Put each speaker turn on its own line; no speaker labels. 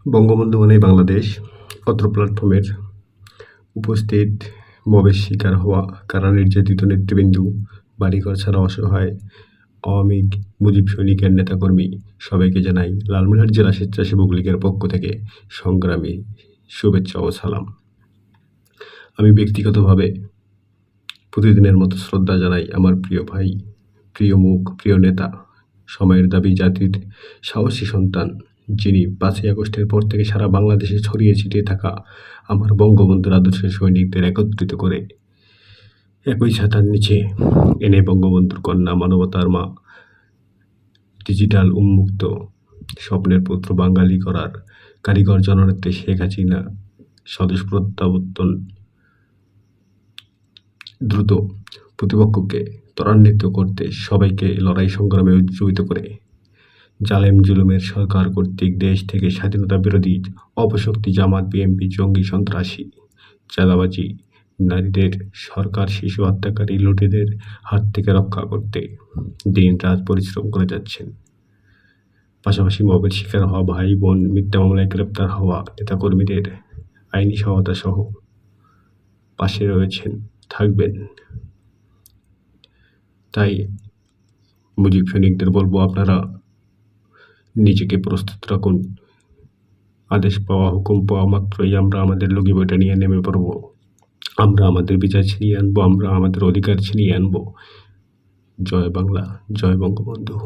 বঙ্গবন্ধু মানেই বাংলাদেশ। অত্র প্ল্যাটফর্মের উপস্থিত মবের শিকার হওয়া কারা নির্যাতিত নেতৃবৃন্দু, বাড়িঘর ছাড়া অসহায় আওয়ামী মুজিব সৈনিকের নেতাকর্মী সবাইকে জানাই লালমনিরহাট জেলা স্বেচ্ছাসেবক লীগের পক্ষ থেকে সংগ্রামী শুভেচ্ছা ও সালাম। আমি ব্যক্তিগতভাবে প্রতিদিনের মতো শ্রদ্ধা জানাই আমার প্রিয় ভাই, প্রিয় মুখ, প্রিয় নেতা, সময়ের দাবি জাতির সাহসী সন্তান, যিনি 5ই আগস্টের পর থেকে সারা বাংলাদেশে ছড়িয়ে ছিটিয়ে থাকা আমার বঙ্গবন্ধুর আদর্শের সৈনিকদের একত্রিত করে একই ছাতার নিচে এনে বঙ্গবন্ধুর কন্যা, মানবতার মা, ডিজিটাল উন্মুক্ত স্বপ্নের পুত্র বাঙালি করার কারিগর জননেত্রী শেখ হাসিনা স্বদেশ প্রত্যাবর্তন দ্রুত প্রতিপক্ষকে ত্বরান্বিত করতে সবাইকে লড়াই সংগ্রামে উজ্জীবিত করে জালেম জুলুমের সরকার কর্তৃক দেশ থেকে স্বাধীনতা বিরোধী অপশক্তি জামাত, বিএনপি, জঙ্গি, সন্ত্রাসী, চাঁদাবাজি, নারীদের সরকার, শিশু হত্যাকারী, লুটেদের হাত থেকে রক্ষা করতে দিন রাত পরিশ্রম করে যাচ্ছেন। পাশাপাশি মবের শিকার হওয়া ভাই বোন, মিথ্যা মামলায় গ্রেপ্তার হওয়া নেতাকর্মীদের আইনি সহায়তা সহ পাশে রয়েছেন, থাকবেন। তাই মুজিব সৈনিকদের বলবো, আপনারা নিজেকে প্রস্তুত রাখুন। আদেশ পাওয়া, হুকুম পাওয়া মাত্রই আমরা আমাদের লগি বইটা নিয়ে নেমে পড়ব। আমরা আমাদের বিচার ছিনিয়ে আনবো, আমরা আমাদের অধিকার ছিনিয়ে আনবো। জয় বাংলা, জয় বঙ্গবন্ধু।